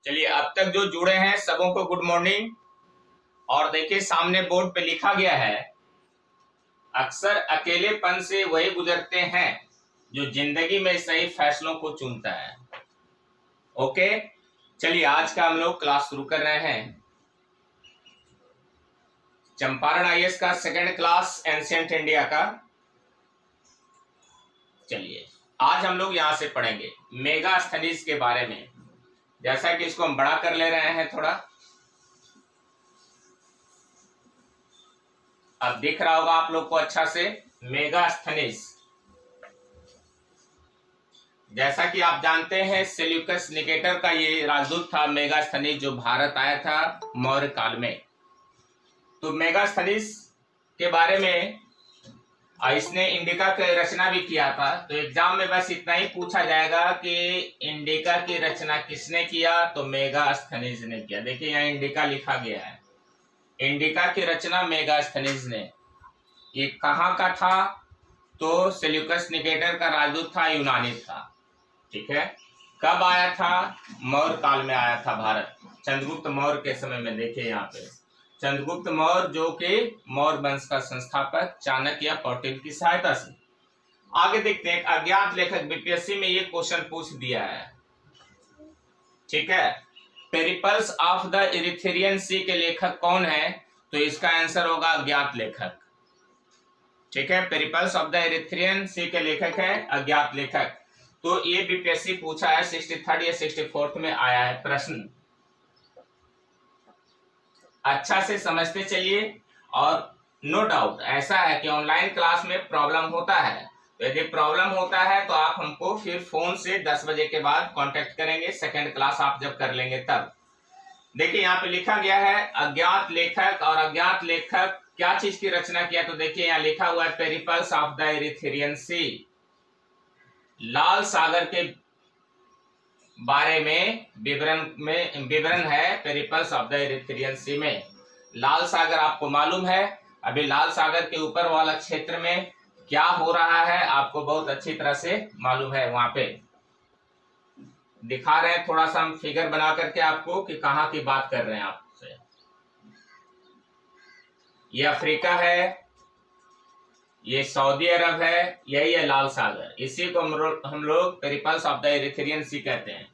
चलिए, अब तक जो जुड़े हैं सबों को गुड मॉर्निंग। और देखिए, सामने बोर्ड पे लिखा गया है, अक्सर अकेलेपन से वही गुजरते हैं जो जिंदगी में सही फैसलों को चुनता है। ओके, चलिए आज का हम लोग क्लास शुरू कर रहे हैं। चंपारण आईएएस का सेकंड क्लास, एंशिएंट इंडिया का। चलिए आज हम लोग यहां से पढ़ेंगे मेगास्थनीज के बारे में। जैसा कि इसको हम बड़ा कर ले रहे हैं थोड़ा, अब दिख रहा होगा आप लोग को अच्छा से। मेगास्थनीज, जैसा कि आप जानते हैं, सेल्यूकस निकेटर का ये राजदूत था मेगास्थनीज, जो भारत आया था मौर्य काल में। तो मेगास्थनीज के बारे में इसने इंडिका की रचना भी किया था। तो एग्जाम में बस इतना ही पूछा जाएगा कि इंडिका की रचना किसने किया, तो मेगास्थनीज ने किया। देखिए यहाँ इंडिका लिखा गया है, इंडिका की रचना मेगास्थनीज ने। ये कहाँ का था, तो सेल्यूकस निकेटर का राजदूत था, यूनानी था। ठीक है, कब आया था, मौर्य काल में आया था भारत, चंद्रगुप्त मौर्य के समय में। देखिए यहाँ पे चंद्रगुप्त मौर्य, जो कि मौर्य वंश का संस्थापक, चाणक्य या कौटिल्य की सहायता से। आगे देखते हैं, अज्ञात लेखक, बीपीएससी में ये क्वेश्चन पूछ दिया है। ठीक है, पेरिपल्स ऑफ द इरिथ्रियन सी के लेखक कौन है, तो इसका आंसर होगा अज्ञात लेखक। ठीक है, पेरिपल्स ऑफ द इरिथ्रियन सी के लेखक है अज्ञात लेखक। तो ये बीपीएससी पूछा है, 63rd या 64th में आया है प्रश्न। अच्छा से समझते चलिए। और नो डाउट ऐसा है कि ऑनलाइन क्लास में प्रॉब्लम होता है, तो यदि प्रॉब्लम होता है तो आप हमको फिर फोन से 10 बजे के बाद कांटेक्ट करेंगे, सेकंड क्लास आप जब कर लेंगे तब। देखिए यहाँ पे लिखा गया है अज्ञात लेखक, और अज्ञात लेखक क्या चीज की रचना किया, तो देखिए यहाँ लिखा हुआ है पेरिपल्स ऑफ द इरिथ्रियन सी। लाल सागर के बारे में विवरण है पेरिपल्स ऑफ द इरिथ्रियन सी में। लाल सागर आपको मालूम है, अभी लाल सागर के ऊपर वाला क्षेत्र में क्या हो रहा है आपको बहुत अच्छी तरह से मालूम है। वहां पे दिखा रहे हैं थोड़ा सा हम फिगर बना करके आपको कि कहाँ की बात कर रहे हैं आपसे। ये अफ्रीका है, ये सऊदी अरब है, यही है लाल सागर। इसी को हम लोग पेरिपल्स ऑफ द इरिथ्रियन सी कहते हैं।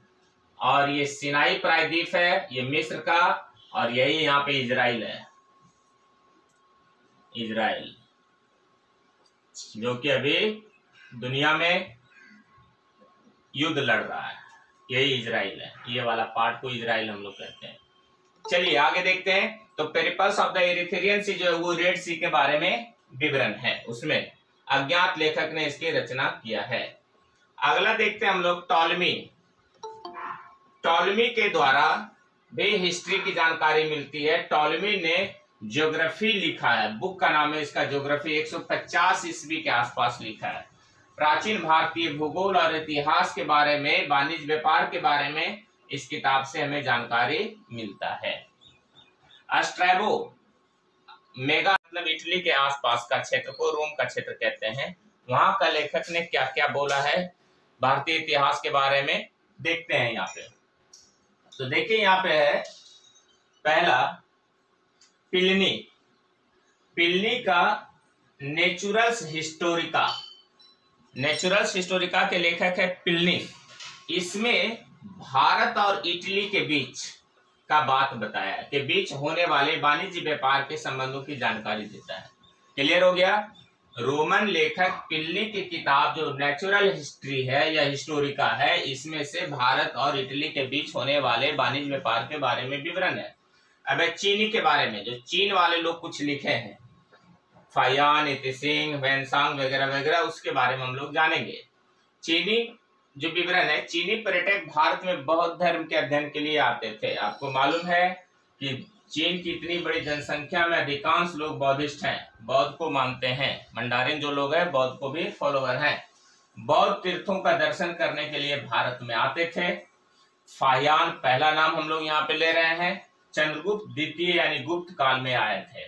और ये सिनाई प्रायद्वीप है, ये मिस्र का, और यही यहाँ पे इजराइल है, इजराइल जो कि अभी दुनिया में युद्ध लड़ रहा है, यही इजराइल है। ये वाला पार्ट को इजराइल हम लोग कहते हैं। चलिए आगे देखते हैं। तो पेरिपल्स ऑफ द इरिथ्रियन सी जो है वो रेड सी के बारे में विवरण है, उसमें अज्ञात लेखक ने इसकी रचना किया है। अगला देखते हैं हम लोग टॉलमी। टॉलमी के द्वारा भी हिस्ट्री की जानकारी मिलती है। टॉलमी ने ज्योग्राफी लिखा है, बुक का नाम है इसका ज्योग्राफी। 150 ईस्वी के आसपास लिखा है। प्राचीन भारतीय भूगोल और इतिहास के बारे में, वाणिज्य व्यापार के बारे में इस किताब से हमें जानकारी मिलता है। स्ट्रैबो, मेगा मतलब इटली के आसपास का क्षेत्र को रोम का क्षेत्र कहते हैं। वहां का लेखक ने क्या क्या बोला है भारतीय इतिहास के बारे में, देखते हैं यहाँ पे। तो देखिए यहाँ पे है पहला प्लिनी। प्लिनी का नेचुरल्स हिस्टोरिका, नेचुरल्स हिस्टोरिका के लेखक है प्लिनी। इसमें भारत और इटली के बीच का बात बताया है, के बीच होने वाले वाणिज्य व्यापार के संबंधों की जानकारी देता है। क्लियर हो गया। रोमन लेखक प्लिनी की किताब जो नेचुरल हिस्ट्री है या हिस्टोरिका है, इसमें से भारत और इटली के बीच होने वाले वाणिज्य व्यापार के बारे में विवरण है। अब चीनी के बारे में, जो चीन वाले लोग कुछ लिखे हैं, फायान, इतिसिंग, वैनसांग वगैरह वगैरह, उसके बारे में हम लोग जानेंगे। चीनी जो विवरण है, चीनी पर्यटक भारत में बौद्ध धर्म के अध्ययन के लिए आते थे। आपको मालूम है कि चीन की इतनी बड़ी जनसंख्या में अधिकांश लोग बौद्धिस्ट हैं, बौद्ध को मानते हैं। मंडारिन जो लोग हैं बौद्ध को भी फॉलोवर हैं। बौद्ध तीर्थों का दर्शन करने के लिए भारत में आते थे। फायान पहला नाम हम लोग यहाँ पे ले रहे हैं। चंद्रगुप्त द्वितीय यानी गुप्त काल में आए थे।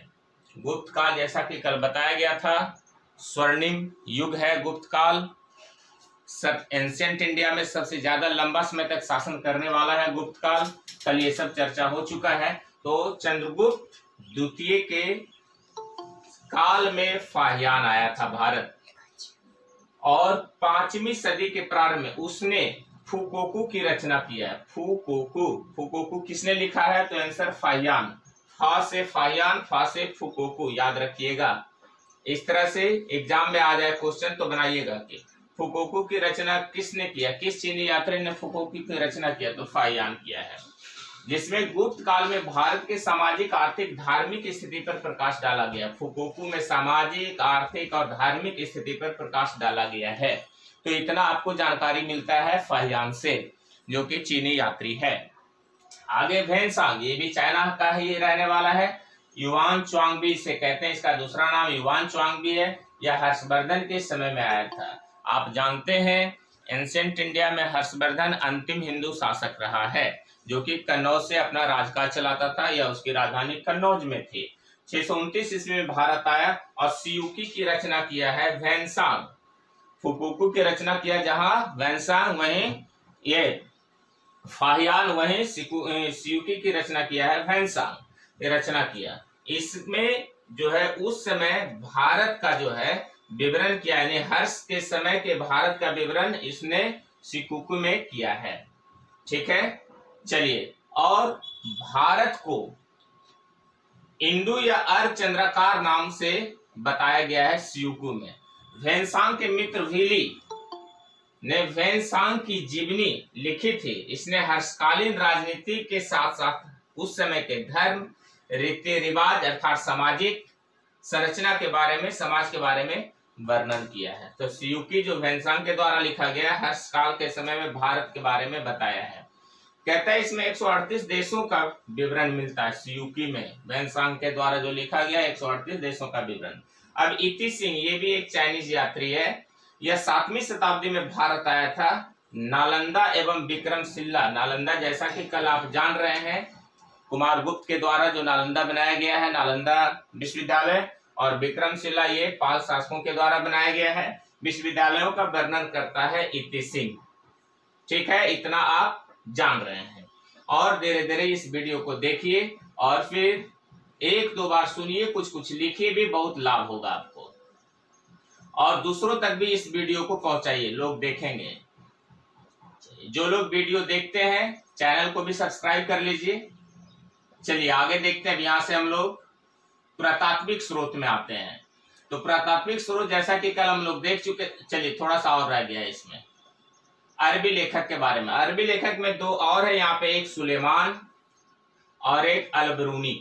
गुप्त काल जैसा कि कल बताया गया था, स्वर्णिम युग है गुप्त काल। सब एंशिएंट इंडिया में सबसे ज्यादा लंबा समय तक शासन करने वाला है गुप्त काल। कल ये सब चर्चा हो चुका है। तो चंद्रगुप्त द्वितीय के काल में फाहियान आया था भारत, और 5वीं सदी के प्रारंभ में उसने फुकोकू की रचना किया है। फुकोकू किसने लिखा है? तो आंसर फाहियान। फा से फाहियान, फा से फुकोकू, याद रखिएगा। इस तरह से एग्जाम में आ जाए क्वेश्चन तो बनाइएगा कि फुकोकू की रचना किसने किया, किस चीनी यात्री ने फुकोकू की रचना किया? तो फाहियान किया है, जिसमें गुप्त काल में भारत के सामाजिक, आर्थिक, धार्मिक स्थिति पर प्रकाश डाला गया। फुकोकू में सामाजिक, आर्थिक और धार्मिक स्थिति पर प्रकाश डाला गया है। तो इतना आपको जानकारी मिलता है फाहियान से, जो कि चीनी यात्री है। आगे वेनसांग, ये भी चाइना का ही रहने वाला है। युआन च्वांगबी इसे कहते हैं, इसका दूसरा नाम युआन च्वांगबी है। यह हर्षवर्धन के समय में आया था। आप जानते हैं एंशिएंट इंडिया में हर्षवर्धन अंतिम हिंदू शासक रहा है, जो कि कन्नौज से अपना राजकाज चलाता था, या उसकी राजधानी कन्नौज में थी। 629 ईस्वी में भारत आया और सियुकी की रचना किया है वेनसांग। फुकोकू की रचना किया जहां वेनसांग, वहीं ये फाहियान, वहीं सियुकी की रचना किया है वेनसांग, ये रचना किया। इसमें जो है उस समय भारत का जो है विवरण किया, यानी हर्ष के समय के भारत का विवरण इसने सिकुकू में किया है। ठीक है, चलिए। और भारत को इंडु या अर्धचंद्राकार नाम से बताया गया है सियुकू में। वेनसांग के मित्र व्हीली ने वेनसांग की जीवनी लिखी थी। इसने हर्षकालीन राजनीति के साथ साथ उस समय के धर्म, रीति रिवाज अर्थात सामाजिक संरचना के बारे में, समाज के बारे में वर्णन किया है। तो सियुकी जो वेनसांग के द्वारा लिखा गया हर्षकाल के समय में भारत के बारे में बताया है। कहता है इसमें 138 देशों का विवरण मिलता है। सियुकी में वेनसांग के द्वारा जो लिखा गया 138 देशों का विवरण। अब इति सिंह, ये भी एक चाइनीज यात्री है। यह 7वीं शताब्दी में भारत आया था। नालंदा एवं विक्रमशिला, नालंदा जैसा कि कल आप जान रहे हैं कुमार गुप्त के द्वारा जो नालंदा बनाया गया है, नालंदा विश्वविद्यालय, और विक्रमशिला ये पाल शासकों के द्वारा बनाया गया है। विश्वविद्यालयों का वर्णन करता है इति सिंह। ठीक है, इतना आप जान रहे हैं। और धीरे धीरे इस वीडियो को देखिए और फिर 1-2 बार सुनिए, कुछ कुछ लिखिए भी, बहुत लाभ होगा आपको। और दूसरों तक भी इस वीडियो को पहुंचाइए, लोग देखेंगे। जो लोग वीडियो देखते हैं चैनल को भी सब्सक्राइब कर लीजिए। चलिए आगे देखते हैं। यहाँ से हम लोग पुरातात्विक स्रोत में आते हैं। तो पुरातात्विक स्रोत जैसा कि कल हम लोग देख चुके, चलिए थोड़ा सा और रह गया है इसमें अरबी लेखक के बारे में। अरबी लेखक में 2 और है यहाँ पे, एक सुलेमान और एक अलबरूनी।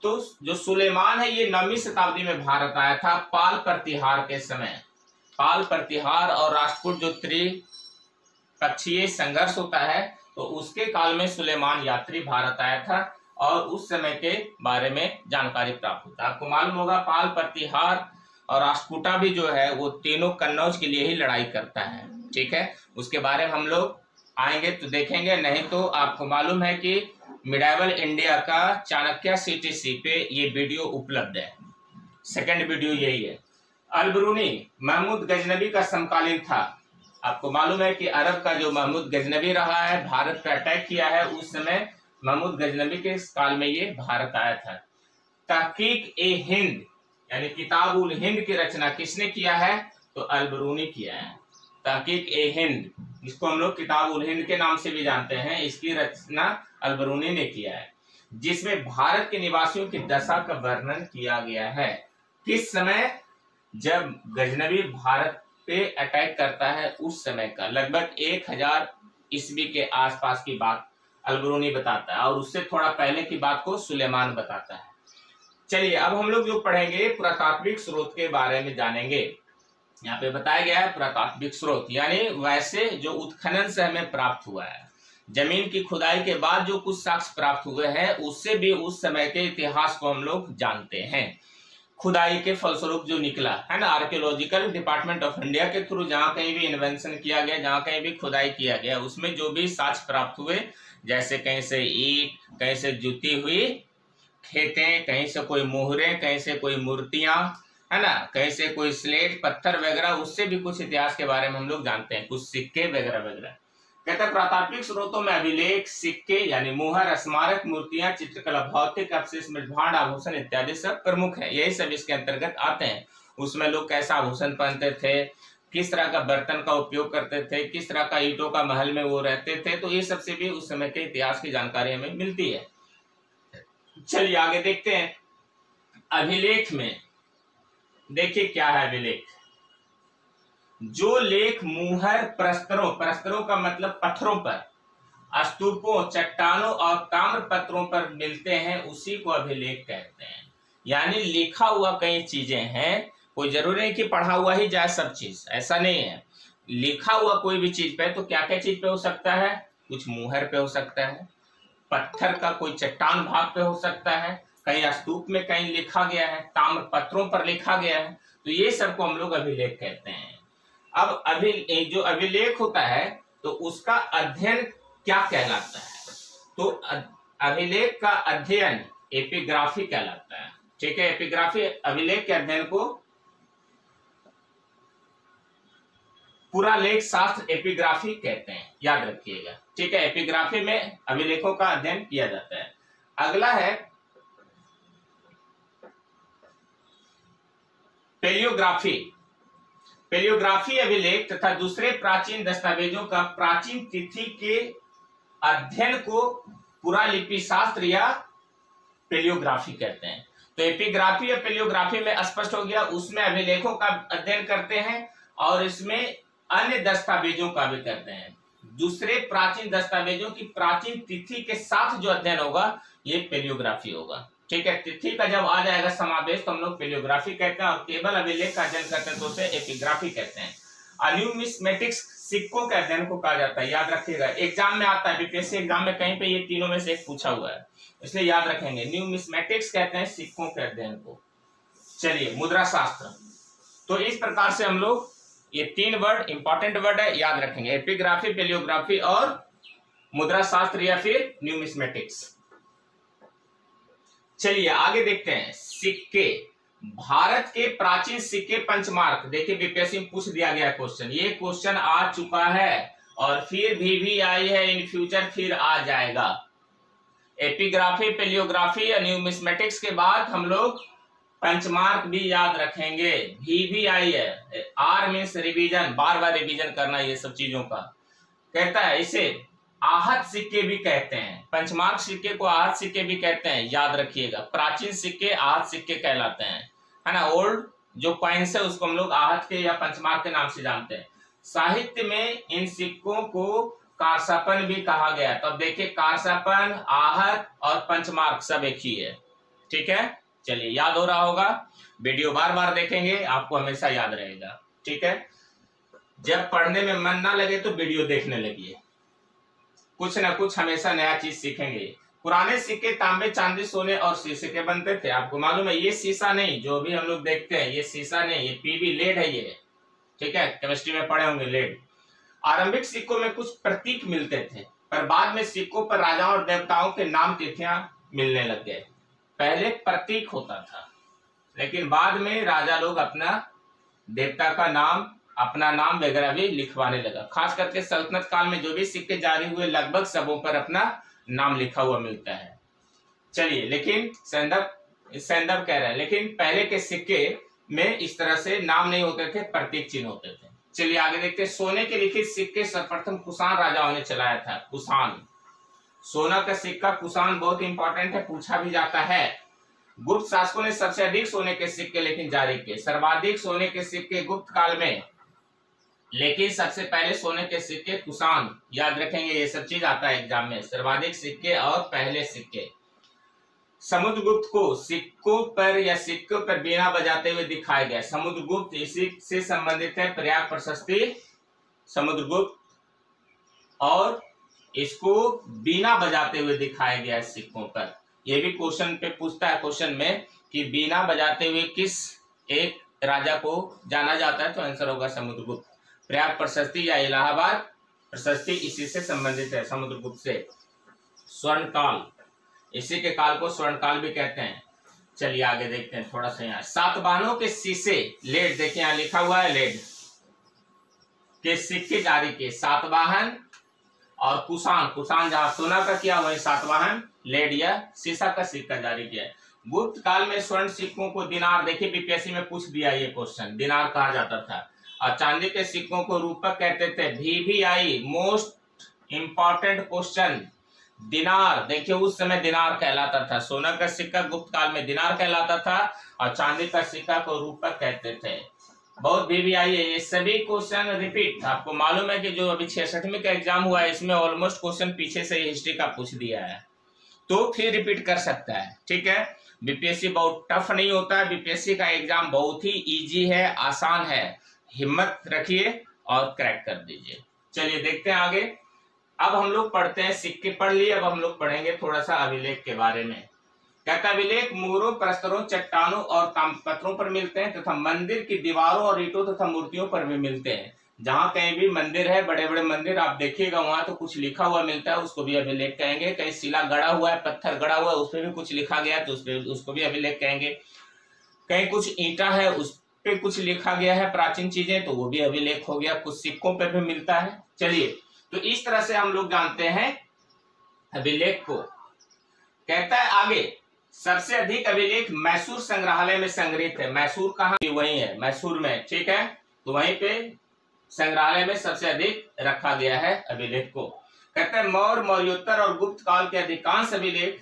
तो जो सुलेमान है ये 9वीं शताब्दी में भारत आया था, पाल प्रतिहार के समय। पाल प्रतिहार और राष्ट्रकूट जो त्रिपक्षीय संघर्ष होता है, तो उसके काल में सुलेमान यात्री भारत आया था और उस समय के बारे में जानकारी प्राप्त होता है। आपको मालूम होगा पाल प्रतिहार और राष्ट्रकूटा भी जो है वो तीनों कन्नौज के लिए ही लड़ाई करता है। ठीक है, उसके बारे में हम लोग आएंगे तो देखेंगे। नहीं तो आपको मालूम है कि मिडाइवल इंडिया का चाणक्य CTC पे ये वीडियो उपलब्ध है। सेकंड वीडियो यही है। अलबरूनी महमूद गजनबी का समकालीन था। आपको मालूम है कि अरब का जो महमूद गजनबी रहा है, भारत पर अटैक किया है, उस समय महमूद गजनबी के काल में ये भारत आया था। तहकीक ए हिंद यानी किताब उल हिंद की रचना किसने किया है? तो अलबरूनी किया है। तहकीक ए हिंद, जिसको हम लोग किताब उल हिंद के नाम से भी जानते हैं, इसकी रचना अलबरूनी ने किया है, जिसमें भारत के निवासियों की दशा का वर्णन किया गया है। किस समय? जब गजनबी भारत पे अटैक करता है उस समय का, लगभग 1000 ईस्वी के आसपास की बात अलबरूनी बताता है, और उससे थोड़ा पहले की बात को सुलेमान बताता है। चलिए अब हम लोग जो पढ़ेंगे पुरातात्विक स्रोत के बारे में जानेंगे। यहाँ पे बताया गया है पुरातात्विक स्रोत यानी वैसे जो उत्खनन से हमें प्राप्त हुआ है, जमीन की खुदाई के बाद जो कुछ साक्ष्य प्राप्त हुए हैं, उससे भी उस समय के इतिहास को हम लोग जानते हैं। खुदाई के फलस्वरूप जो निकला है ना, आर्कियोलॉजिकल डिपार्टमेंट ऑफ इंडिया के थ्रू जहाँ कहीं भी इन्वेंशन किया गया, जहाँ कहीं भी खुदाई किया गया, उसमें जो भी साक्ष्य प्राप्त हुए, जैसे कहीं से ईंट, कहीं से जुती हुई खेतें, कहीं से कोई मोहरे, कहीं से कोई मूर्तियां, है ना, कहीं से कोई स्लेट पत्थर वगैरह, उससे भी कुछ इतिहास के बारे में हम लोग जानते हैं, कुछ सिक्के वगैरह वगैरह। कहता है प्रातात्विक स्रोतों में अभिलेख, सिक्के यानी मुहर, स्मारक, मूर्तियां, चित्रकला, भौतिक अवशेष, मृदभांड, आभूषण इत्यादि सब प्रमुख है, यही सब इसके अंतर्गत आते हैं। उसमें लोग कैसा आभूषण पहनते थे, किस तरह का बर्तन का उपयोग करते थे, किस तरह का ईंटों का महल में वो रहते थे, तो ये सबसे भी उस समय के इतिहास की जानकारी हमें मिलती है। चलिए आगे देखते हैं। अभिलेख में देखिए क्या है अभिलेख। जो लेख मुहर, प्रस्तरों, प्रस्तरों का मतलब पत्थरों पर, स्तूपों, चट्टानों और ताम्र पत्रों पर मिलते हैं, उसी को अभिलेख कहते हैं। यानी लिखा हुआ कई चीजें हैं, कोई जरूरी नहीं कि पढ़ा हुआ ही जाए सब चीज, ऐसा नहीं है। लिखा हुआ कोई भी चीज पे, तो क्या क्या चीज पे हो सकता है, कुछ मुहर पे हो सकता है, पत्थर का कोई चट्टान भाग पे हो सकता है, कहीं स्तूप में कहीं लिखा गया है, ताम्र पत्रों पर लिखा गया है, तो ये सबको हम लोग अभिलेख कहते हैं। अब जो अभिलेख होता है तो उसका अध्ययन क्या कहलाता है, तो अभिलेख का अध्ययन एपिग्राफी कहलाता है। ठीक है, एपिग्राफी अभिलेख के अध्ययन को पुरालेख शास्त्र एपिग्राफी कहते हैं, याद रखिएगा। ठीक है, एपिग्राफी में अभिलेखों का अध्ययन किया जाता है। अगला है पेलियोग्राफी। पेलियोग्राफी अभिलेख तथा दूसरे प्राचीन दस्तावेजों का प्राचीन तिथि के अध्ययन को पुरालिपि शास्त्र या पेलियोग्राफी कहते हैं। तो एपिग्राफी या पेलियोग्राफी में स्पष्ट हो गया, उसमें अभिलेखों का अध्ययन करते हैं और इसमें अन्य दस्तावेजों का भी करते हैं। दूसरे प्राचीन दस्तावेजों की प्राचीन तिथि के साथ जो अध्ययन होगा ये पेलियोग्राफी होगा। ठीक है, तिथि का जब आ जाएगा समावेश तो हम लोग पेलियोग्राफी कहते हैं, और केवल अभिलेख का अध्ययन करते हैं तो उसे एपिग्राफी कहते हैं। न्यूमिस्मेटिक्स, सिक्कों के अध्ययन को कहा जाता है, याद रखिएगा, एग्जाम में आता है, बीपीएससी एग्जाम में कहीं पे ये तीनों में से एक पूछा हुआ है, इसलिए याद रखेंगे। न्यूमिस्मेटिक्स कहते हैं सिक्कों के अध्ययन को। चलिए मुद्रा शास्त्र, तो इस प्रकार से हम लोग ये तीन वर्ड इंपॉर्टेंट वर्ड है, याद रखेंगे, एपिग्राफी, पेलियोग्राफी और मुद्रा शास्त्र या फिर न्यूमिस्मेटिक्स। चलिए आगे देखते हैं। सिक्के, भारत के प्राचीन सिक्के पंचमार्क, देखिए बीपीएससी में पूछ दिया गया क्वेश्चन, ये क्वेश्चन आ चुका है और फिर भी आई है, इन फ्यूचर फिर आ जाएगा। एपिग्राफी, पेलियोग्राफी या न्यूमिस्मेटिक्स के बाद हम लोग पंचमार्क भी याद रखेंगे, भी आई है। आर मीन्स रिवीजन, बार बार रिवीजन करना ये सब चीजों का। कहता है इसे आहत सिक्के भी कहते हैं, पंचमार्क सिक्के को आहत सिक्के भी कहते हैं, याद रखिएगा। प्राचीन सिक्के आहत सिक्के कहलाते हैं, है ना। ओल्ड जो कॉइन्स है उसको हम लोग आहत के या पंचमार्क के नाम से जानते हैं। साहित्य में इन सिक्कों को कारसापन भी कहा गया, तो अब देखिए कारसापन, आहत और पंचमार्क सब एक ही है। ठीक है, चलिए याद हो रहा होगा, वीडियो बार बार देखेंगे आपको हमेशा याद रहेगा। ठीक है, जब पढ़ने में मन ना लगे तो वीडियो देखने लगिए, कुछ ना कुछ हमेशा नया चीज सीखेंगे। पुराने सिक्के तांबे, चांदी, सोने और शीशे के बनते थे, आपको मालूम है। ये शीशा नहीं, जो भी हम लोग देखते हैं ये शीशा नहीं, ये पीवी लेड है ये। ठीक है, केमिस्ट्री में पढ़े होंगे लेड। आरंभिक सिक्कों में कुछ प्रतीक मिलते थे, पर बाद में सिक्कों पर राजाओं और देवताओं के नाम, तिथियां मिलने लग गए। पहले प्रतीक होता था, लेकिन बाद में राजा लोग अपना देवता का नाम, अपना नाम वगैरह भी लिखवाने लगा। खास करके सल्तनत काल में जो भी सिक्के जारी हुए लगभग सबों पर अपना नाम लिखा हुआ मिलता है। चलिए, लेकिन सेंदब कह रहे हैं, लेकिन पहले के सिक्के में इस तरह से नाम नहीं होते थे, प्रतीक चिन्ह होते थे। चलिए आगे देखते हैं। सोने के लिखित सिक्के सर्वप्रथम कुषाण राजाओं ने चलाया था। कुषाण, सोना का सिक्का कुषाण बहुत इंपॉर्टेंट है, पूछा भी जाता है। गुप्त शासकों ने सबसे अधिक सोने के सिक्के लेकिन जारी किए। सर्वाधिक सोने के सिक्के गुप्त काल में, लेकिन सबसे पहले सोने के सिक्के कुषाण, याद रखेंगे, ये सब चीज आता है एग्जाम में। सर्वाधिक सिक्के और पहले सिक्के। समुद्रगुप्त को सिक्कों पर या सिक्कों पर बीना बजाते हुए दिखाया गया। समुद्रगुप्त इसी से संबंधित है, प्रयाग प्रशस्ति समुद्रगुप्त, और इसको बीना बजाते हुए दिखाया गया सिक्कों पर। यह भी क्वेश्चन पे पूछता है, क्वेश्चन में, कि बीना बजाते हुए किस एक राजा को जाना जाता है, तो आंसर होगा समुद्रगुप्त। प्रयाग प्रशस्ति या इलाहाबाद प्रशस्ति इसी से संबंधित है, समुद्रगुप्त से। स्वर्णकाल, इसी के काल को स्वर्णकाल भी कहते हैं। चलिए आगे देखते हैं थोड़ा सा। यहाँ सातवाहनों के शीशे लेड, देखिए यहाँ लिखा हुआ है लेड के सिक्के जारी किए। सातवाहन और कुषाण, कुषाण जहां सोना का किया वही सातवाहन लेड या शीशा का सिक्का जारी किया। गुप्त काल में स्वर्ण सिक्कों को दिनार, देखिए बीपीएससी में पूछ दिया ये क्वेश्चन, दिनार कहा जाता था। और चांदी के सिक्कों को रूपक कहते थे। VVI मोस्ट इंपॉर्टेंट क्वेश्चन, दिनार, देखिए उस समय दिनार कहलाता था। सोना का सिक्का गुप्त काल में दिनार कहलाता था और चांदी का सिक्का को रूपक कहते थे। बहुत VVI है ये सभी क्वेश्चन रिपीट। आपको मालूम है कि जो अभी 66वीं का एग्जाम हुआ है इसमें ऑलमोस्ट क्वेश्चन पीछे से हिस्ट्री का पूछ दिया है, तो फिर रिपीट कर सकता है। ठीक है, बीपीएससी बहुत टफ नहीं होता है, बीपीएससी का एग्जाम बहुत ही इजी है, आसान है। हिम्मत रखिए और क्रैक कर दीजिए। चलिए देखते हैं आगे। अब हम लोग पढ़ते हैं, सिक्के पढ़ लिए, अब हम लोग पढ़ेंगे थोड़ा सा अभिलेख के बारे में। कहता अभिलेख मोहरों, प्रस्तरों, चट्टानों और ताम्रपत्रों पर मिलते हैं तथा मंदिर की दीवारों और ईंटों तथा मूर्तियों पर भी मिलते हैं। जहां कहीं भी मंदिर है, बड़े बड़े मंदिर आप देखिएगा वहां तो कुछ लिखा हुआ मिलता है, उसको भी अभिलेख कहेंगे। कहीं शिला गड़ा हुआ है, पत्थर गड़ा हुआ है, उस पर भी कुछ लिखा गया है तो उसको भी अभिलेख कहेंगे। कहीं कुछ ईंटा है उस पे कुछ लिखा गया है प्राचीन चीजें, तो वो भी अभिलेख हो गया। कुछ सिक्कों पे भी मिलता है। चलिए, तो इस तरह से हम लोग जानते हैं अभिलेख को। कहता है आगे, सबसे अधिक अभिलेख मैसूर संग्रहालय में संग्रहित है। मैसूर कहाँ? वही है, मैसूर में। ठीक है, तो वहीं पे संग्रहालय में सबसे अधिक रखा गया है अभिलेख को। कहते हैं मौर्य, मौर्योत्तर और गुप्त काल के अधिकांश अभिलेख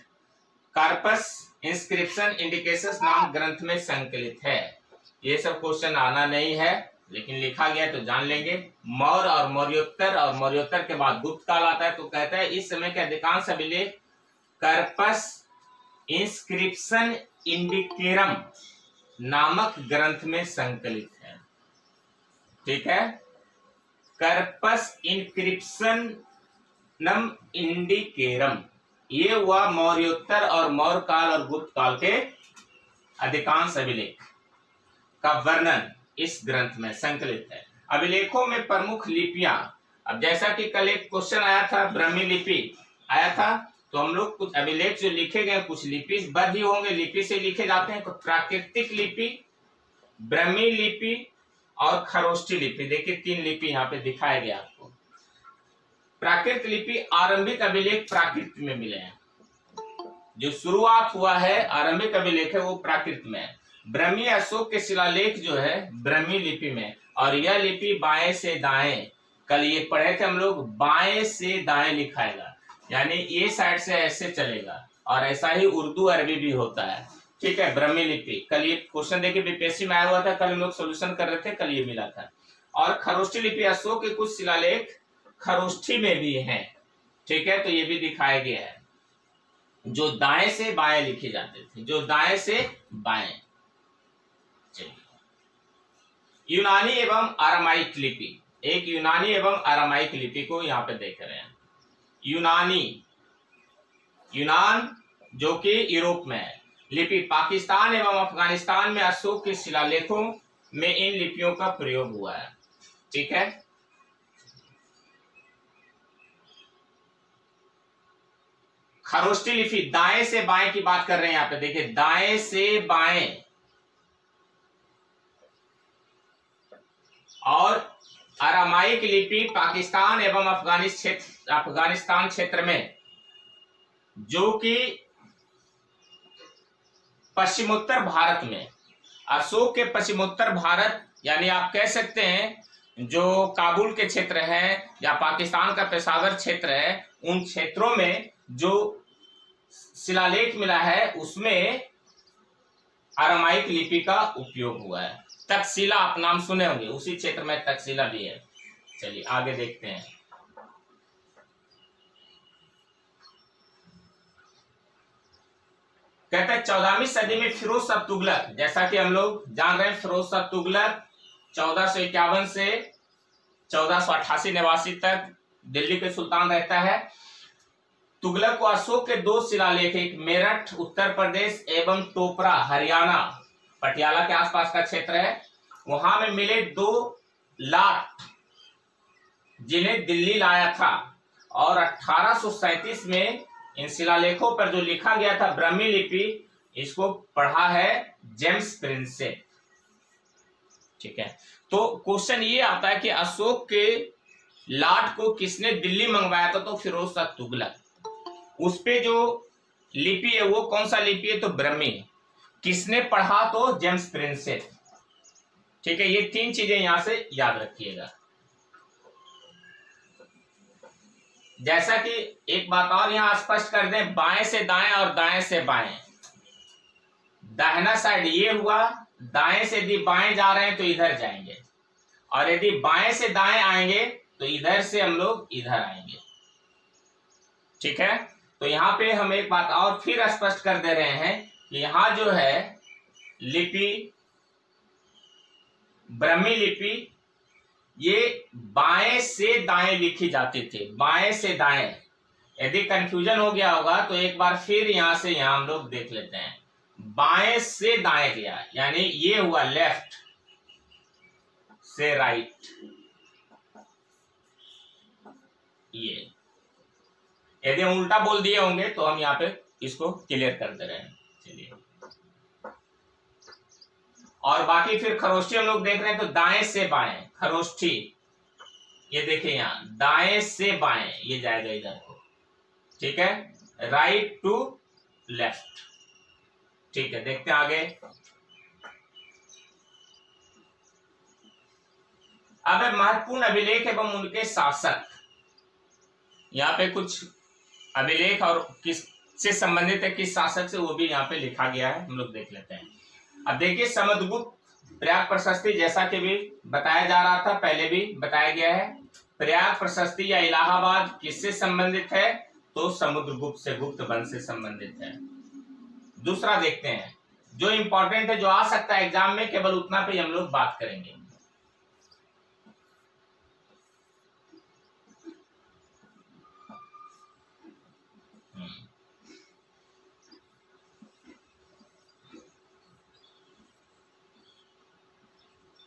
कार्पस इंस्क्रिप्शन इंडिकेशंस नाम ग्रंथ में संकलित है। ये सब क्वेश्चन आना नहीं है लेकिन लिखा गया तो जान लेंगे। मौर्य और मौर्योत्तर के बाद गुप्त काल आता है। तो कहता है इस समय के अधिकांश अभिलेख कार्पस इंस्क्रिप्शन इंडिकेरम नामक ग्रंथ में संकलित है। ठीक है, कार्पस इंस्क्रिप्शनम इंडिकेरम, ये हुआ मौर्योत्तर और मौर्य काल और गुप्त काल के अधिकांश अभिलेख का वर्णन इस ग्रंथ में संकलित है। अभिलेखों में प्रमुख लिपियां, अब जैसा कि कल एक क्वेश्चन आया था ब्राह्मी लिपि आया था, तो हम लोग कुछ अभिलेख जो लिखे गए कुछ लिपि बद्ध ही होंगे, लिपि से लिखे जाते हैं। तो प्राकृतिक लिपि, ब्राह्मी लिपि और खरोष्ठी लिपि, देखिए 3 लिपि यहाँ पे दिखाया गया आपको। प्राकृत लिपि, आरंभिक अभिलेख प्राकृत में मिले हैं। जो शुरुआत हुआ है आरंभिक अभिलेख है वो प्राकृत में है। ब्राह्मी अशोक के शिलालेख जो है ब्राह्मी लिपि में, और यह लिपि बाएं से दाएं, कल ये पढ़े थे हम लोग, बाएं से दाएं लिखाएगा, यानी ये साइड से ऐसे चलेगा। और ऐसा ही उर्दू अरबी भी होता है। ठीक है, ब्राह्मी लिपि, कल ये क्वेश्चन देखिए बीपीएससी में आया हुआ था, कल हम लोग सोल्यूशन कर रहे थे, कल ये मिला था। और खरोष्ठी लिपि, अशोक के कुछ शिलालेख खरोष्ठी में भी हैं। ठीक है, तो ये भी दिखाया गया है, जो दाएं से बाएं लिखे जाते थे, जो दाएं से बाएं। यूनानी एवं अरामाइक लिपि, एक यूनानी एवं अरामाइक लिपि को यहाँ पे देख रहे हैं। यूनान जो कि यूरोप में है, लिपि पाकिस्तान एवं अफगानिस्तान में अशोक के शिलालेखों में इन लिपियों का प्रयोग हुआ है। ठीक है, खरोष्ठी लिपि, दाएं से बाएं की बात कर रहे हैं यहाँ पे, देखिए दाएं से बाएं। और अरामाइक लिपि पाकिस्तान एवं अफगानिस्तान क्षेत्र में, जो कि पश्चिमोत्तर भारत में, अशोक के पश्चिमोत्तर भारत, यानी आप कह सकते हैं जो काबुल के क्षेत्र है या पाकिस्तान का पेशावर क्षेत्र है, उन क्षेत्रों में जो शिलालेख मिला है उसमें अरामाइक लिपि का उपयोग हुआ है। तक्षशिला आप नाम सुने होंगे, उसी क्षेत्र में तक्षशिला भी है। चलिए आगे देखते हैं। कहते हैं 14वीं सदी में फिरोज शाह तुगलक, जैसा कि हम लोग जान रहे हैं फिरोज शाह तुगलक 1451 से 1488 तक दिल्ली के सुल्तान रहता है। तुगलक को अशोक के 2 शिलालेख, एक मेरठ उत्तर प्रदेश एवं टोपरा हरियाणा पटियाला के आसपास का क्षेत्र है, वहां में मिले 2 लाट जिन्हें दिल्ली लाया था। और 1837 में इन शिलालेखों पर जो लिखा गया था ब्राह्मी लिपि, इसको पढ़ा है जेम्स प्रिंसेप। ठीक है, तो क्वेश्चन ये आता है कि अशोक के लाट को किसने दिल्ली मंगवाया था? तो फिरोज शाह तुगलक। उस पे जो लिपि है वो कौन सा लिपि है? तो ब्रह्मी। किसने पढ़ा? तो जेम्स प्रिंसेप। ठीक है, ये तीन चीजें यहां से याद रखिएगा। जैसा कि एक बात और यहां स्पष्ट कर दें, बाएं से दाएं और दाएं से बाएं, दाहिना साइड ये हुआ, दाएं से यदि बाएं जा रहे हैं तो इधर जाएंगे, और यदि बाएं से दाएं आएंगे तो इधर से हम लोग इधर आएंगे। ठीक है, तो यहां पे हम एक बात और फिर स्पष्ट कर दे रहे हैं कि यहां जो है लिपि, ब्रह्मी लिपि, ये बाएं से दाएं लिखी जाती थी, बाएं से दाएं। यदि कंफ्यूजन हो गया होगा तो एक बार फिर यहां से यहां हम लोग देख लेते हैं। बाएं से दाएं गया, यानी ये हुआ लेफ्ट से राइट। ये यदि हम उल्टा बोल दिए होंगे तो हम यहाँ पे इसको क्लियर कर दे रहे हैं। चलिए, और बाकी फिर खरोष्ठी हम लोग देख रहे हैं, तो दाएं से बाएं खरोष्ठी, ये देखिए यहां दाएं से बाएं ये जाएगा इधर को। ठीक है, राइट टू लेफ्ट। ठीक है, देखते हैं आगे। अब महत्वपूर्ण अभिलेख एवं उनके शासक, यहाँ पे कुछ अभिलेख और किस से संबंधित है, किस शासक से, वो भी यहाँ पे लिखा गया है, हम लोग देख लेते हैं। अब देखिए, समुद्रगुप्त प्रयाग प्रशस्ति, जैसा कि भी बताया जा रहा था, पहले भी बताया गया है, प्रयाग प्रशस्ति या इलाहाबाद किससे संबंधित है? तो समुद्रगुप्त से, गुप्त वंश से संबंधित है। दूसरा देखते हैं, जो इंपॉर्टेंट है, जो आ सकता है एग्जाम में, केवल उतना पे हम लोग बात करेंगे।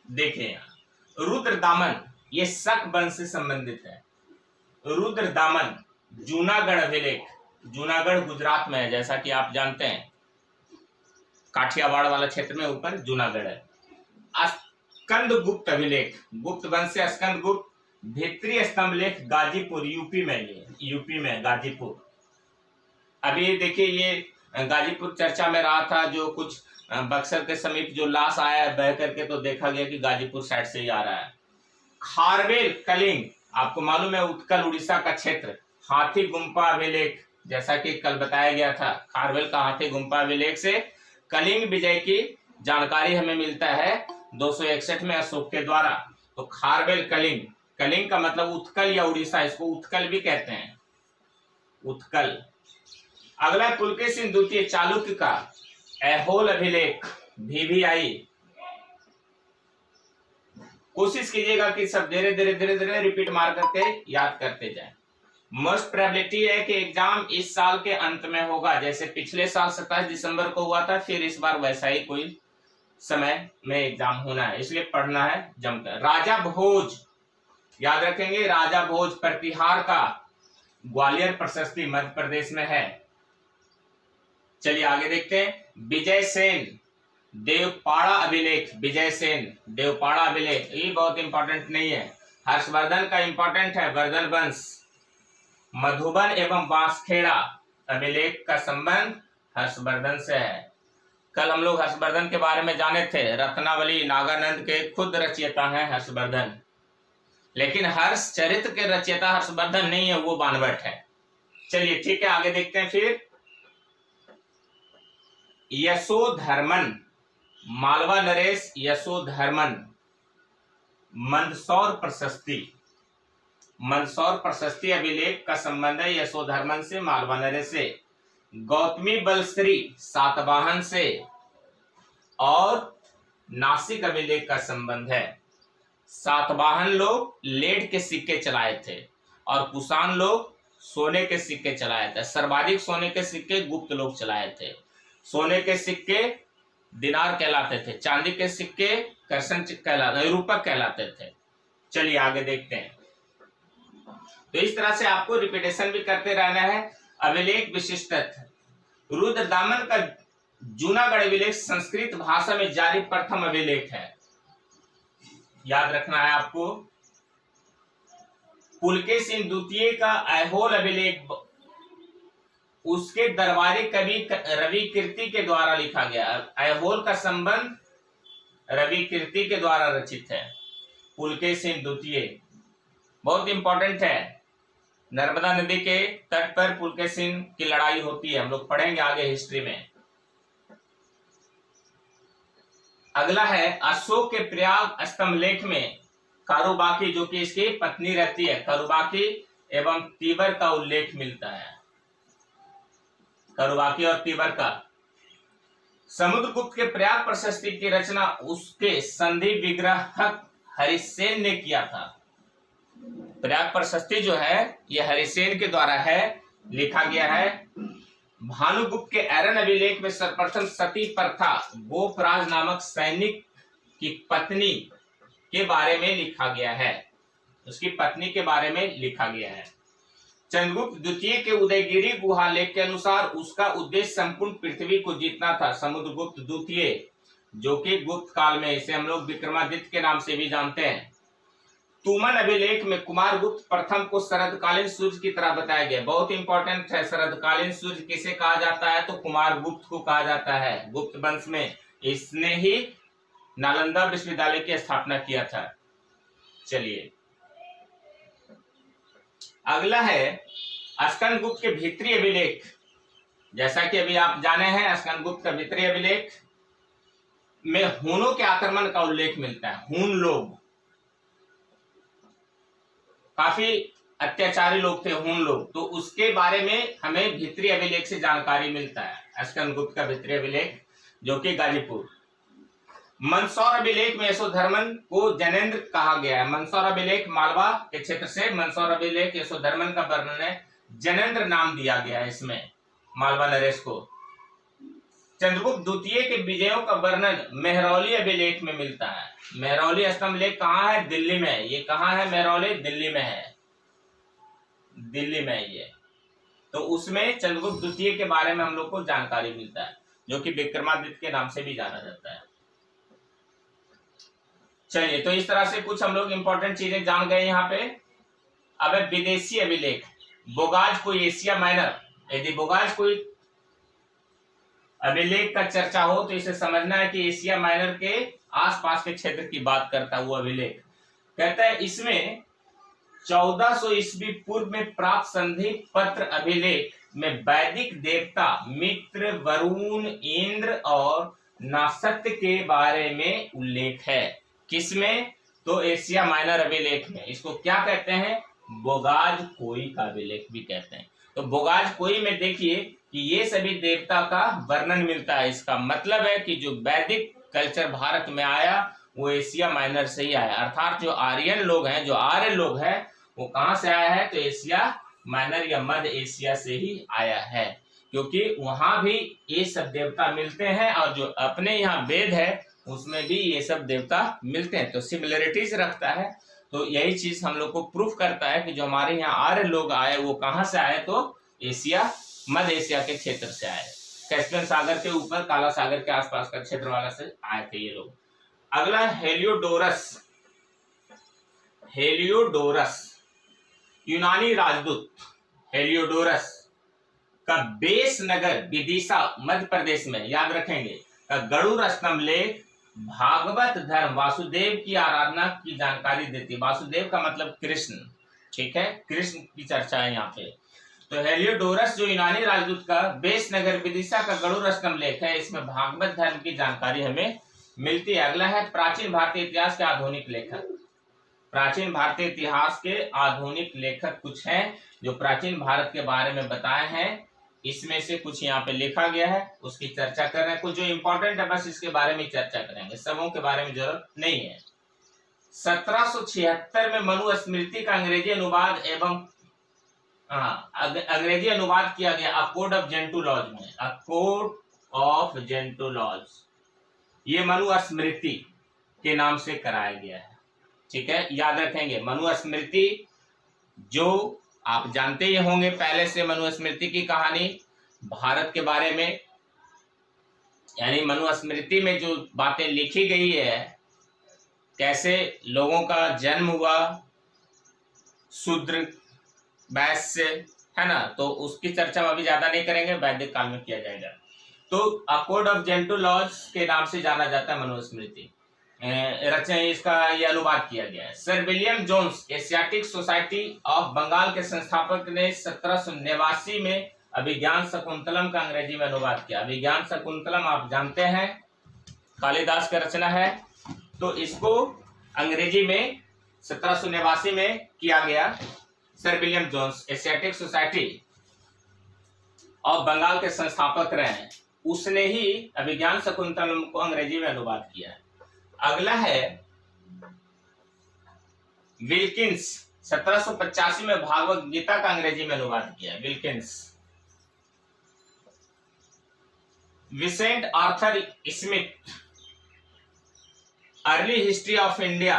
देखिए, रुद्रदामन, ये शक वंश से संबंधित है। रुद्रदामन जूनागढ़ अभिलेख, जूनागढ़ गुजरात में है, जैसा कि आप जानते हैं, काठियावाड़ वाला क्षेत्र में ऊपर जूनागढ़ है। स्कंदगुप्त अभिलेख, गुप्त वंश से स्कंदगुप्त, भित्री स्तंभ लेख, गाजीपुर, यूपी में, ये यूपी में गाजीपुर। अभी देखिए, ये गाजीपुर चर्चा में रहा था, जो कुछ बक्सर के समीप जो लाश आया है बह करके, तो देखा गया कि गाजीपुर साइड से ही आ रहा है। खारवेल कलिंग, आपको मालूम है उत्कल उड़ीसा का क्षेत्र। हाथी गुम्फा अभिलेख, जैसा कि कल बताया गया था, खारवेल का हाथी गुम्फा अभिलेख से कलिंग विजय की जानकारी हमें मिलता है 261 में अशोक के द्वारा। तो खारवेल कलिंग, कलिंग का मतलब उत्कल या उड़ीसा, इसको उत्कल भी कहते हैं, उत्कल। अगला पुलकेशिन द्वितीय चालुक्य का ऐहोल अभिलेख, VVI। कोशिश कीजिएगा कि सब धीरे धीरे रिपीट मार करके याद करते जाएं। मोस्ट प्रोबेबिलिटी है कि एग्जाम इस साल के अंत में होगा, जैसे पिछले साल 27 दिसंबर को हुआ था, फिर इस बार वैसा ही कोई समय में एग्जाम होना है, इसलिए पढ़ना है जमकर। राजा भोज, याद रखेंगे, राजा भोज प्रतिहार का ग्वालियर प्रशस्ति मध्य प्रदेश में है। चलिए आगे देखते हैं। विजय सेन देवपाड़ा अभिलेख, विजय सेन देवपाड़ा अभिलेख, ये बहुत इंपॉर्टेंट नहीं है। हर्षवर्धन का इंपॉर्टेंट है, वर्धन वंश। मधुबन एवं बांसखेड़ा अभिलेख का संबंध हर्षवर्धन से है। कल हम लोग हर्षवर्धन के बारे में जाने थे, रत्नावली नागानंद के खुद रचयिता हैं हर्षवर्धन, लेकिन हर्ष चरित्र के रचयिता हर्षवर्धन नहीं है, वो बानवट है। चलिए ठीक है, आगे देखते हैं। फिर यशोधर्मन, मालवा नरेश यशोधर्मन, मंदसौर प्रशस्ति, मंदसौर प्रशस्ति अभिलेख का संबंध है यशोधर्मन से, मालवा नरेश से। गौतमी बलश्री सातवाहन से, और नासिक अभिलेख का संबंध है। सातवाहन लोग लेड के सिक्के चलाए थे और कुषाण लोग सोने के सिक्के चलाए थे। सर्वाधिक सोने के सिक्के गुप्त लोग चलाए थे। सोने के सिक्के दिनार कहलाते थे, चांदी के सिक्के करसन कहलाते, रूपक कहलाते थे। चलिए आगे देखते हैं। तो इस तरह से आपको रिपीटेशन भी करते रहना है। अभिलेख विशिष्ट, रुद्रदामन का जूनागढ़ अभिलेख संस्कृत भाषा में जारी प्रथम अभिलेख है। याद रखना है आपको। पुलकेशिन द्वितीय का ऐहोल अभिलेख उसके दरबारी कवि रवि कीर्ति के द्वारा लिखा गया। ऐहोल का संबंध रवि कीर्ति के द्वारा रचित है। पुलकेशिन द्वितीय बहुत इंपॉर्टेंट है। नर्मदा नदी के तट पर पुलकेशिन की लड़ाई होती है, हम लोग पढ़ेंगे आगे हिस्ट्री में। अगला है अशोक के प्रयाग स्तंभलेख में कारुबाकी, जो कि इसकी पत्नी रहती है, कारुबाकी एवं तीबर का उल्लेख मिलता है। कारुबाकी और तीबर का। समुद्रगुप्त के प्रयाग प्रशस्ति की रचना उसके संधि विग्रहक हरिसेन ने किया था। प्रयाग प्रशस्ति जो है यह हरिसेन के द्वारा है, लिखा गया है। भानुगुप्त के एरन अभिलेख में सर्वप्रथम सती प्रथा गोपराज नामक सैनिक की पत्नी के बारे में लिखा गया है। उसकी पत्नी के बारे में लिखा गया है। चंद्रगुप्त द्वितीय के उदयगिरी गुहा लेख के अनुसार उसका उद्देश्य संपूर्ण पृथ्वी को जीतना था। समुद्रगुप्त द्वितीय, जो कि गुप्त काल में, इसे हम लोग विक्रमादित्य के नाम से भी जानते हैं। तुमन अभिलेख में कुमारगुप्त प्रथम को शरदकालीन सूर्य की तरह बताया गया। बहुत इंपॉर्टेंट है। शरदकालीन सूर्य किसे कहा जाता है? तो कुमारगुप्त को कहा जाता है। गुप्त वंश में इसने ही नालंदा विश्वविद्यालय की स्थापना किया था। चलिए अगला है स्कंदगुप्त के भीतरी अभिलेख। जैसा कि अभी आप जाने हैं, स्कंदगुप्त का भीतरी अभिलेख में हूनों के आक्रमण का उल्लेख मिलता है। हून लोग काफी अत्याचारी लोग थे, हून लोग, तो उसके बारे में हमें भीतरी अभिलेख से जानकारी मिलता है। स्कंदगुप्त का भीतरी अभिलेख जो कि गाजीपुर। मंदसौर अभिलेख में यशोधर्मन को जनेंद्र कहा गया है। मंदसौर अभिलेख मालवा के क्षेत्र से मंदसौर अभिलेख यशोधर्मन का वर्णन है, जनेंद्र नाम दिया गया है इसमें मालवा नरेश को। चंद्रगुप्त द्वितीय के विजयों का वर्णन मेहरौली अभिलेख में मिलता है। मेहरौली स्तंभलेख कहाँ है? दिल्ली में। ये कहाँ है मेहरौली? दिल्ली में है, दिल्ली में है ये। तो उसमें चंद्रगुप्त द्वितीय के बारे में हम लोग को जानकारी मिलता है, जो कि विक्रमादित्य के नाम से भी जाना जाता है। चलिए, तो इस तरह से कुछ हम लोग इंपॉर्टेंट चीजें जान गए यहाँ पे। अब विदेशी अभिलेख। बोगाज कोई एशिया माइनर, यदि बोगाज कोई अभिलेख का चर्चा हो तो इसे समझना है कि एशिया माइनर के आसपास के क्षेत्र की बात करता हुआ अभिलेख। कहता है इसमें 1400 ईस्वी पूर्व में प्राप्त संधि पत्र अभिलेख में वैदिक देवता मित्र, वरुण, इंद्र और नासत्य के बारे में उल्लेख है। किसमें? तो एशिया माइनर अभिलेख में। इसको क्या कहते हैं? बोगाज कोई का अभिलेख भी कहते हैं। तो बोगाज कोई में देखिए कि ये सभी देवता का वर्णन मिलता है। इसका मतलब है कि जो वैदिक कल्चर भारत में आया वो एशिया माइनर से ही आया, अर्थात जो आर्यन लोग हैं, जो आर्य लोग हैं, वो कहाँ से आया है? तो एशिया माइनर या मध्य एशिया से ही आया है, क्योंकि वहां भी ये सब देवता मिलते हैं और जो अपने यहाँ वेद है उसमें भी ये सब देवता मिलते हैं, तो सिमिलरिटीज रखता है। तो यही चीज हम लोग को प्रूफ करता है कि जो हमारे यहाँ आर्य लोग आए वो कहाँ से आए? तो एशिया, मध्य एशिया के क्षेत्र से आए। कैस्पियन सागर के ऊपर, काला सागर के आसपास का क्षेत्र वाला से आए थे ये लोग। अगला हेलियोडोरस। हेलियोडोरस यूनानी राजदूत। हेलियोडोरस का बेस नगर विदिशा मध्य प्रदेश में, याद रखेंगे, का गरुड़ स्तंभलेख भागवत धर्म वासुदेव की आराधना की जानकारी देती है। वासुदेव का मतलब कृष्ण, ठीक है, कृष्ण की चर्चा है यहाँ पे। तो हेलियोडोरस जो यूनानी राजदूत का बेस नगर विदिशा का गरुड़ स्तंभलेख है, इसमें भागवत धर्म की जानकारी हमें मिलती है। अगला है प्राचीन भारतीय इतिहास के आधुनिक लेखक। प्राचीन भारतीय इतिहास के आधुनिक लेखक कुछ हैं जो प्राचीन भारत के बारे में बताए हैं। इसमें से कुछ यहाँ पे लिखा गया है, उसकी चर्चा कर रहे हैं। कुछ जो इंपॉर्टेंट है बस इसके बारे में चर्चा करेंगे, सबों के बारे में जरूरत नहीं है। 1776 में मनु स्मृति का अंग्रेजी अनुवाद एवं अंग्रेजी अनुवाद किया गया अ कोड ऑफ जेंटुलॉज में। अ कोड ऑफ जेंटुलॉज ये मनु स्मृति के नाम से कराया गया है, ठीक है, याद रखेंगे। मनु स्मृति जो आप जानते ही होंगे पहले से, मनु स्मृति की कहानी भारत के बारे में यानी मनुस्मृति में जो बातें लिखी गई है, कैसे लोगों का जन्म हुआ, शूद्र वैश्य, है ना, तो उसकी चर्चा हम अभी ज्यादा नहीं करेंगे, वैदिक काल में किया जाएगा। तो a code of Gentoo laws के नाम से जाना जाता है मनुस्मृति। रचना इसका ये अनुवाद किया गया है। Sir William Jones Asiatic Society of Bengal के संस्थापक ने 1789 में अभिज्ञान शकुंतलम का अंग्रेजी में अनुवाद किया। अभिज्ञान शकुंतलम आप जानते हैं कालिदास का रचना है, तो इसको अंग्रेजी में 1789 में किया गया। Sir William Jones Asiatic Society of Bengal के संस्थापक रहे हैं, उसने ही अभिज्ञान शकुंतलम को अंग्रेजी में अनुवाद किया है। अगला है विल्किंस, 1785 में भागवत गीता का अंग्रेजी में अनुवाद किया है Wilkins. Vincent Arthur Smith, early history of India,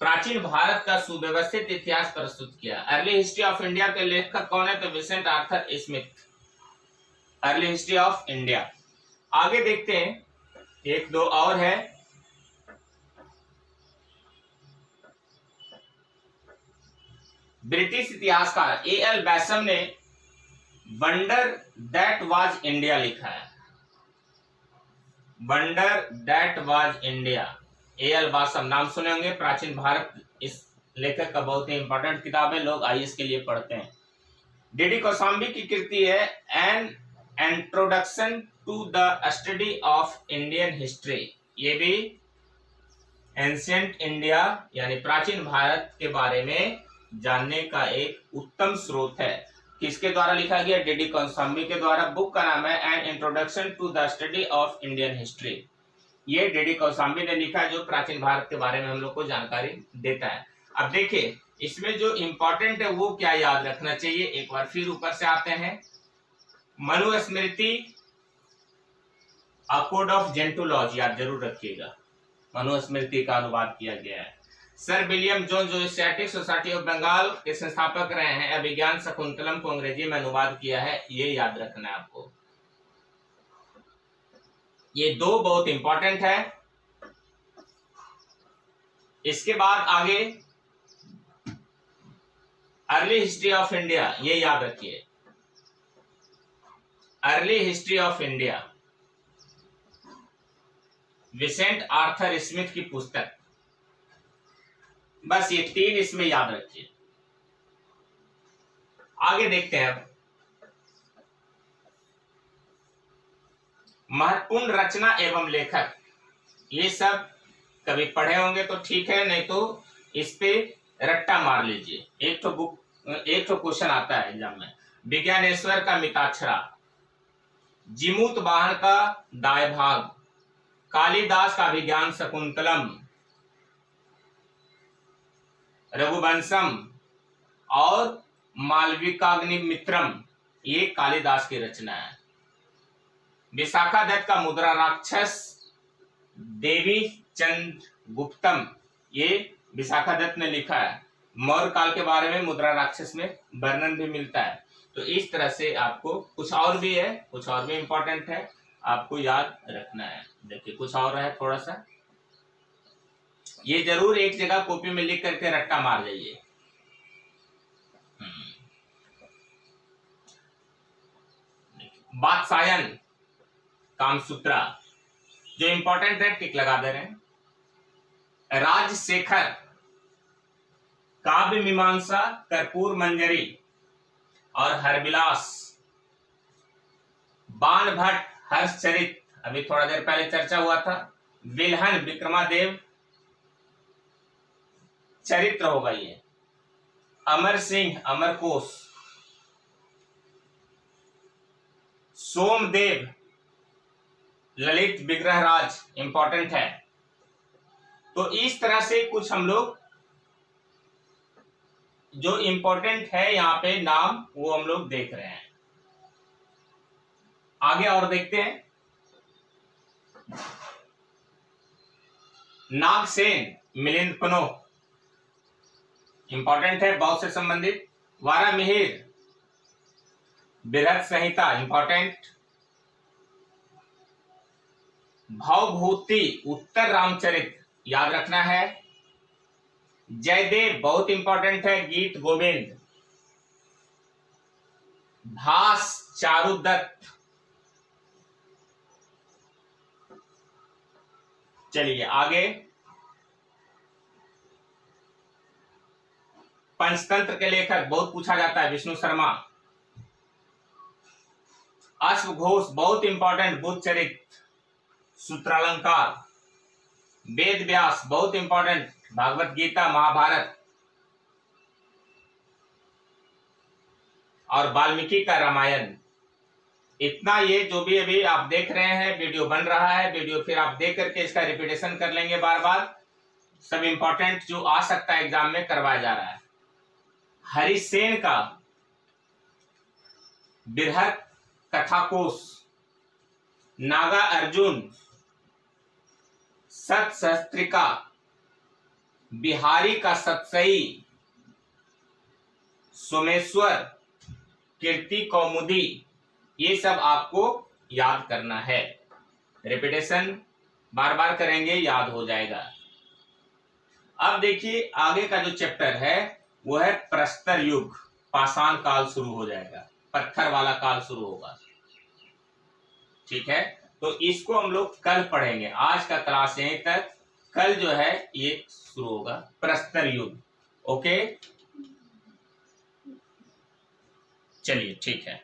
प्राचीन भारत का सुव्यवस्थित इतिहास प्रस्तुत किया। अर्ली हिस्ट्री ऑफ इंडिया के लेखक कौन है? तो Vincent Arthur Smith, early history of India. आगे देखते हैं, एक दो और है। ब्रिटिश इतिहासकार ए.एल. बैसम ने वंडर दैट वाज इंडिया लिखा है। Wonder that was India, A L. Basham, नाम सुने होंगे, प्राचीन भारत, इस लेखक का बहुत ही इंपॉर्टेंट किताब है, लोग आईएएस के लिए पढ़ते हैं। डी.डी. कौशाम्बी की कृति है an introduction to the study of Indian history. ये भी एंशिएंट इंडिया यानी प्राचीन भारत के बारे में जानने का एक उत्तम स्रोत है। किसके द्वारा लिखा गया? डी.डी. कौशाम्बी के द्वारा। बुक का नाम है an introduction to the study of Indian history. ये डी.डी. कौशाम्बी ने लिखा है, जो प्राचीन भारत के बारे में हम लोग को जानकारी देता है। अब देखिए, इसमें जो इंपॉर्टेंट है वो क्या याद रखना चाहिए, एक बार फिर ऊपर से आते हैं। Manusmriti, a code of Gentoo laws, याद जरूर रखिएगा, मनुस्मृति का अनुवाद किया गया है। सर विलियम जोन्स जो एशियाटिक सोसाइटी ऑफ बंगाल के संस्थापक रहे हैं, अभिज्ञान शकुंतलम को अंग्रेजी में अनुवाद किया है, ये याद रखना है आपको। ये दो बहुत इंपॉर्टेंट है। इसके बाद आगे अर्ली हिस्ट्री ऑफ इंडिया, ये याद रखिए, early history of India, Vincent Arthur Smith की पुस्तक। बस ये तीन इसमें याद रखिए। आगे देखते हैं अब महत्वपूर्ण रचना एवं लेखक। ये सब कभी पढ़े होंगे तो ठीक है, नहीं तो इस पे रट्टा मार लीजिए। एक तो क्वेश्चन आता है एग्जाम में। विज्ञानेश्वर का मिताक्षरा, जिमूत वाहन का दाय भाग, कालिदास का अभिज्ञान शकुंतलम, रघुवंशम और मालविकाग्निमित्रम, ये कालिदास की रचना है। विशाखा दत्त का मुद्रा राक्षस, देवी चंद्रगुप्तम, ये विशाखा दत्त ने लिखा है। मौर्य काल के बारे में मुद्रा राक्षस में वर्णन भी मिलता है। तो इस तरह से आपको कुछ और भी है, कुछ और भी इंपॉर्टेंट है, आपको याद रखना है। देखिए कुछ और है थोड़ा सा, ये जरूर एक जगह कॉपी में लिख करके रट्टा मार जाइए। वात्सायन, कामसूत्रा, जो इंपॉर्टेंट है टिक लगा दे रहे हैं। राजशेखर, काव्य मीमांसा, कर्पूर मंजरी और हरविलास। बाण भट्ट, हर्षचरित, अभी थोड़ा देर पहले चर्चा हुआ था। विल्हन, विक्रमादेव चरित्र होगा ये। अमर सिंह, अमरकोश। सोमदेव, ललित विग्रहराज, इंपॉर्टेंट है। तो इस तरह से कुछ हम लोग जो इंपॉर्टेंट है यहाँ पे नाम, वो हम लोग देख रहे हैं। आगे और देखते हैं। नागसेन, मिलिंद पनो, इंपॉर्टेंट है, बौद्ध से संबंधित। वारामिहिर, बृहत संहिता, इंपॉर्टेंट। भवभूति उत्तर रामचरित याद रखना है। जयदेव बहुत इंपॉर्टेंट है, गीत गोविंद। भास चारुदत्त। चलिए आगे, पंचतंत्र के लेखक बहुत पूछा जाता है, विष्णु शर्मा। अश्वघोष बहुत इंपॉर्टेंट, बुद्धचरित, सूत्रालंकार। वेद व्यास बहुत इंपॉर्टेंट, भागवत गीता, महाभारत। और वाल्मीकि का रामायण। इतना ये जो भी अभी आप देख रहे हैं वीडियो बन रहा है, वीडियो फिर आप देख करके इसका रिपीटेशन कर लेंगे बार बार। सब इंपॉर्टेंट जो आ सकता है एग्जाम में करवाया जा रहा है। हरिसेन का बृहत कथाकोश, नागा अर्जुन, सतसहस्त्रिका, बिहारी का सतसई, सोमेश्वर, कीर्ति कौमुदी, ये सब आपको याद करना है। रिपीटेशन बार बार करेंगे, याद हो जाएगा। अब देखिए आगे का जो चैप्टर है वो है प्रस्तर युग। पाषाण काल शुरू हो जाएगा, पत्थर वाला काल शुरू होगा। ठीक है, तो इसको हम लोग कल पढ़ेंगे। आज का क्लास यहीं तक, कल जो है ये शुरू होगा प्रस्तर युग। ओके, चलिए ठीक है।